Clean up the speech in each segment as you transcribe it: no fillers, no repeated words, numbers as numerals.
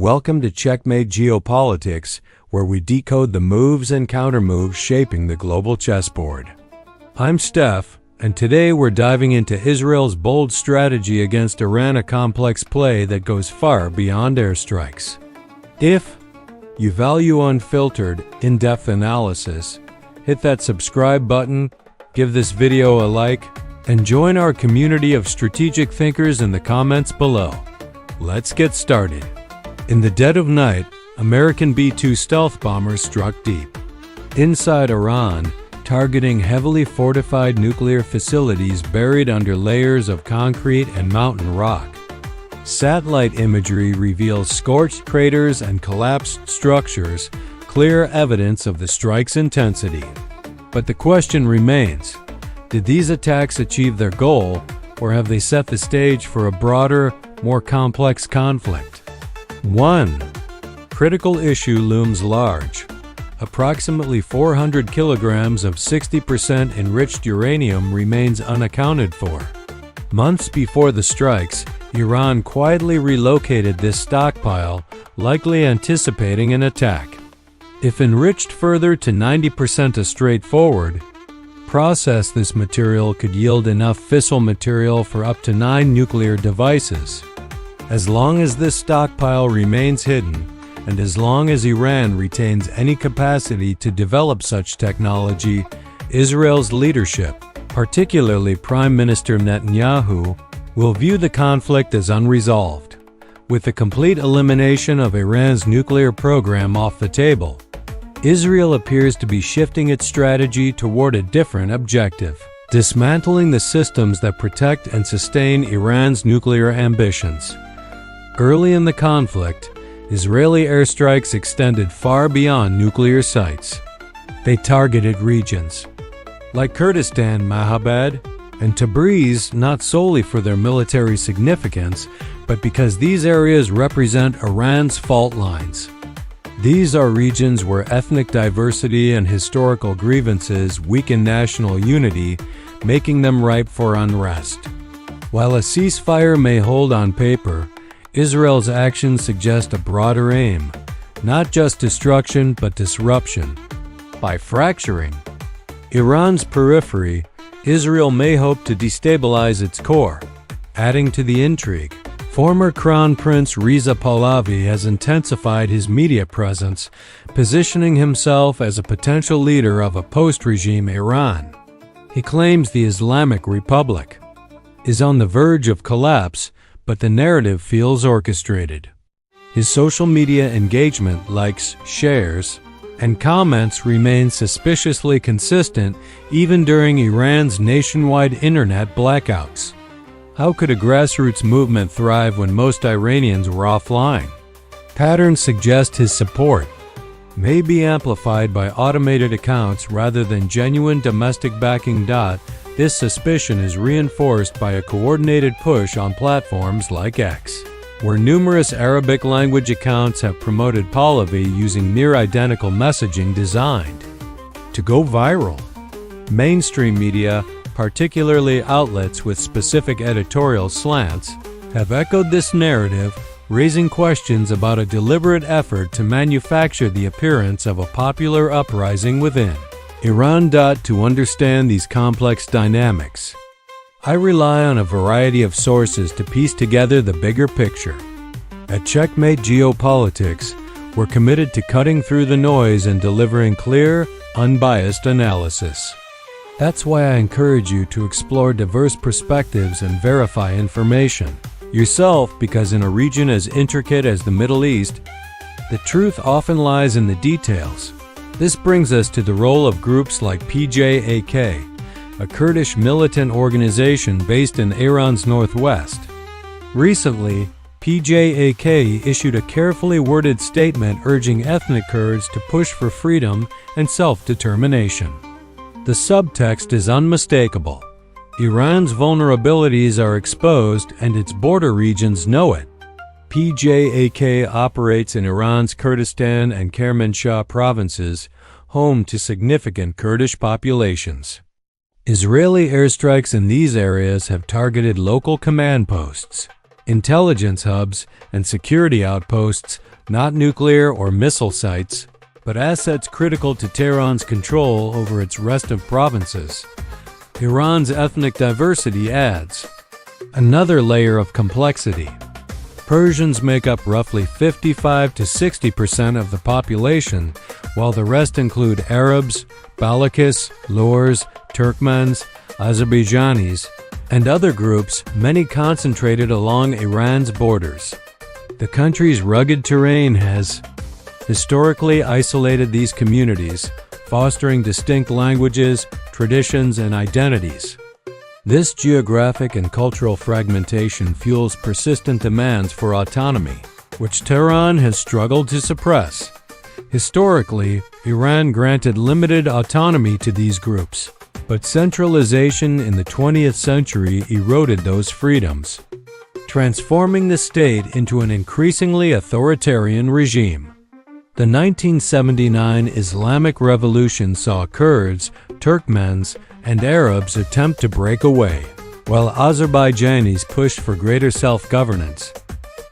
Welcome to Checkmate Geopolitics, where we decode the moves and countermoves shaping the global chessboard. I'm Steph, and today we're diving into Israel's bold strategy against Iran, a complex play that goes far beyond airstrikes. If you value unfiltered, in-depth analysis, hit that subscribe button, give this video a like, and join our community of strategic thinkers in the comments below. Let's get started. In the dead of night, American B-2 stealth bombers struck deep inside Iran, targeting heavily fortified nuclear facilities buried under layers of concrete and mountain rock. Satellite imagery reveals scorched craters and collapsed structures, clear evidence of the strike's intensity. But the question remains, did these attacks achieve their goal, or have they set the stage for a broader, more complex conflict? One critical issue looms large. Approximately 400 kilograms of 60% enriched uranium remains unaccounted for. Months before the strikes, Iran quietly relocated this stockpile, likely anticipating an attack. If enriched further to 90% a straightforward process, this material could yield enough fissile material for up to 9 nuclear devices. As long as this stockpile remains hidden, and as long as Iran retains any capacity to develop such technology, Israel's leadership, particularly Prime Minister Netanyahu, will view the conflict as unresolved. With the complete elimination of Iran's nuclear program off the table, Israel appears to be shifting its strategy toward a different objective: dismantling the systems that protect and sustain Iran's nuclear ambitions. Early in the conflict, Israeli airstrikes extended far beyond nuclear sites. They targeted regions like Kurdistan, Mahabad, and Tabriz, not solely for their military significance, but because these areas represent Iran's fault lines. These are regions where ethnic diversity and historical grievances weaken national unity, making them ripe for unrest. While a ceasefire may hold on paper, Israel's actions suggest a broader aim, not just destruction but disruption. By fracturing Iran's periphery, Israel may hope to destabilize its core. Adding to the intrigue, former Crown Prince Reza Pahlavi has intensified his media presence, positioning himself as a potential leader of a post-regime Iran. He claims the Islamic Republic is on the verge of collapse, but the narrative feels orchestrated. His social media engagement, likes, shares, and comments remain suspiciously consistent even during Iran's nationwide internet blackouts. How could a grassroots movement thrive when most Iranians were offline? Patterns suggest his support may be amplified by automated accounts rather than genuine domestic backing. This suspicion is reinforced by a coordinated push on platforms like X, where numerous Arabic-language accounts have promoted Pahlavi using near-identical messaging designed to go viral. Mainstream media, particularly outlets with specific editorial slants, have echoed this narrative, raising questions about a deliberate effort to manufacture the appearance of a popular uprising within Iran. To understand these complex dynamics, I rely on a variety of sources to piece together the bigger picture. At Checkmate Geopolitics, we're committed to cutting through the noise and delivering clear, unbiased analysis. That's why I encourage you to explore diverse perspectives and verify information yourself, because in a region as intricate as the Middle East, the truth often lies in the details. This brings us to the role of groups like PJAK, a Kurdish militant organization based in Iran's northwest. Recently, PJAK issued a carefully worded statement urging ethnic Kurds to push for freedom and self-determination. The subtext is unmistakable. Iran's vulnerabilities are exposed and its border regions know it. PJAK operates in Iran's Kurdistan and Kermanshah provinces, home to significant Kurdish populations. Israeli airstrikes in these areas have targeted local command posts, intelligence hubs, and security outposts, not nuclear or missile sites, but assets critical to Tehran's control over its rest of provinces. Iran's ethnic diversity adds another layer of complexity. Persians make up roughly 55 to 60% of the population, while the rest include Arabs, Balakis, Lurs, Turkmens, Azerbaijanis, and other groups, many concentrated along Iran's borders. The country's rugged terrain has historically isolated these communities, fostering distinct languages, traditions, and identities. This geographic and cultural fragmentation fuels persistent demands for autonomy, which Tehran has struggled to suppress. Historically, Iran granted limited autonomy to these groups, but centralization in the 20th century eroded those freedoms, transforming the state into an increasingly authoritarian regime. The 1979 Islamic Revolution saw Kurds, Turkmens, and Arabs attempt to break away, while Azerbaijanis pushed for greater self-governance.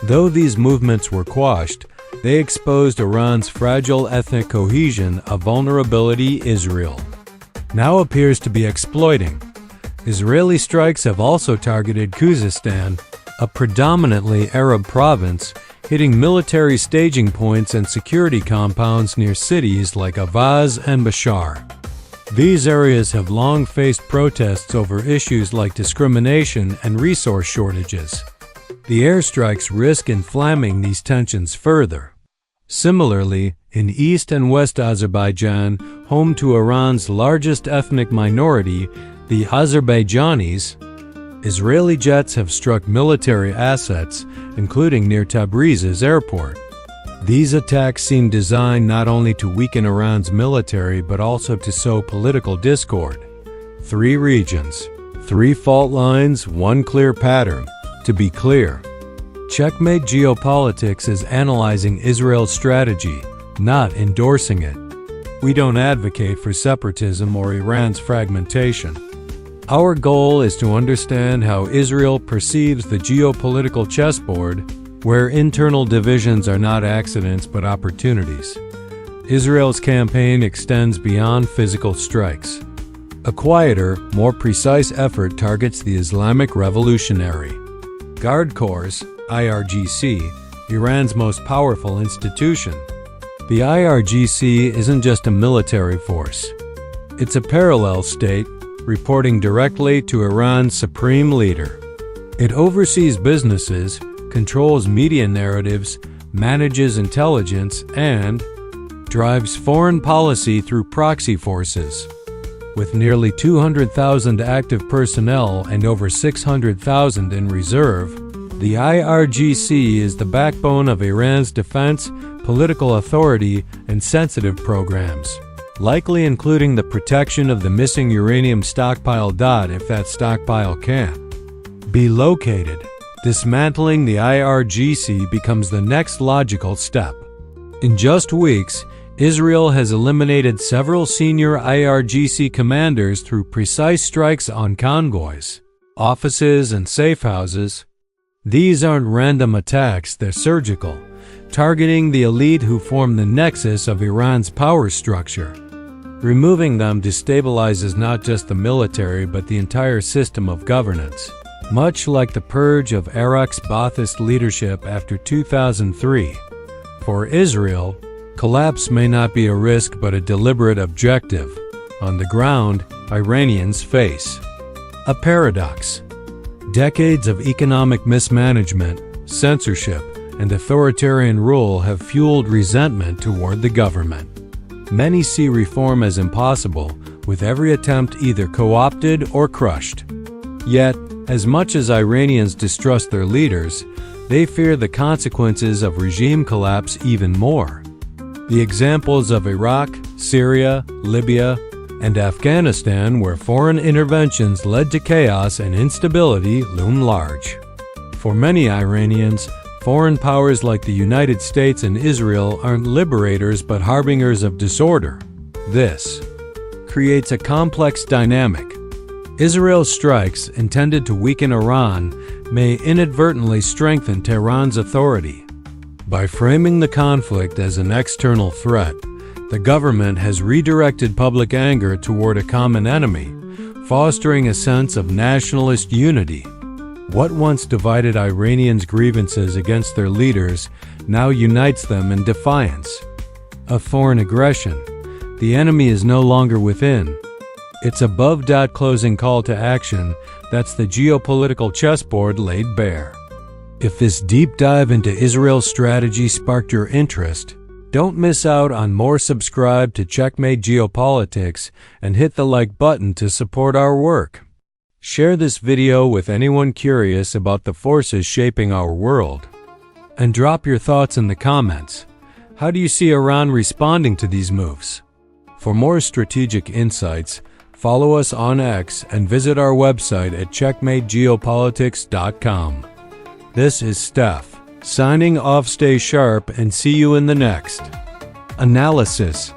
Though these movements were quashed, they exposed Iran's fragile ethnic cohesion, a vulnerability Israel now appears to be exploiting. Israeli strikes have also targeted Khuzestan, a predominantly Arab province, hitting military staging points and security compounds near cities like Avaz and Bashar. These areas have long faced protests over issues like discrimination and resource shortages. The airstrikes risk inflaming these tensions further. Similarly, in East and West Azerbaijan, home to Iran's largest ethnic minority, the Azerbaijanis, Israeli jets have struck military assets, including near Tabriz's airport. These attacks seem designed not only to weaken Iran's military but also to sow political discord. 3 regions, 3 fault lines, 1 clear pattern. To be clear, Checkmate Geopolitics is analyzing Israel's strategy, not endorsing it. We don't advocate for separatism or Iran's fragmentation. Our goal is to understand how Israel perceives the geopolitical chessboard, where internal divisions are not accidents but opportunities. Israel's campaign extends beyond physical strikes. A quieter, more precise effort targets the Islamic Revolutionary Guard Corps, IRGC, Iran's most powerful institution. The IRGC isn't just a military force. It's a parallel state, reporting directly to Iran's supreme leader. It oversees businesses, controls media narratives, manages intelligence, and drives foreign policy through proxy forces. With nearly 200,000 active personnel and over 600,000 in reserve, the IRGC is the backbone of Iran's defense, political authority, and sensitive programs, likely including the protection of the missing uranium stockpile. If that stockpile can't be located, dismantling the IRGC becomes the next logical step. In just weeks, Israel has eliminated several senior IRGC commanders through precise strikes on convoys, offices, and safe houses. These aren't random attacks, they're surgical, targeting the elite who form the nexus of Iran's power structure. Removing them destabilizes not just the military but the entire system of governance, much like the purge of Iraq's Ba'athist leadership after 2003. For Israel, collapse may not be a risk but a deliberate objective. On the ground, Iranians face a paradox. Decades of economic mismanagement, censorship, and authoritarian rule have fueled resentment toward the government. Many see reform as impossible, with every attempt either co-opted or crushed. Yet, as much as Iranians distrust their leaders, they fear the consequences of regime collapse even more. The examples of Iraq, Syria, Libya, and Afghanistan, where foreign interventions led to chaos and instability, loom large. For many Iranians, foreign powers like the United States and Israel aren't liberators but harbingers of disorder. This creates a complex dynamic. Israel's strikes, intended to weaken Iran, may inadvertently strengthen Tehran's authority. By framing the conflict as an external threat, the government has redirected public anger toward a common enemy, fostering a sense of nationalist unity. What once divided Iranians' grievances against their leaders now unites them in defiance of foreign aggression. The enemy is no longer within. It's above. Closing call to action. That's the geopolitical chessboard laid bare. If this deep dive into Israel's strategy sparked your interest, don't miss out on more. Subscribe to Checkmate Geopolitics and hit the like button to support our work. Share this video with anyone curious about the forces shaping our world. And drop your thoughts in the comments. How do you see Iran responding to these moves? For more strategic insights, follow us on X and visit our website at checkmategeopolitics.com. This is Steph, signing off. Stay sharp and see you in the next analysis.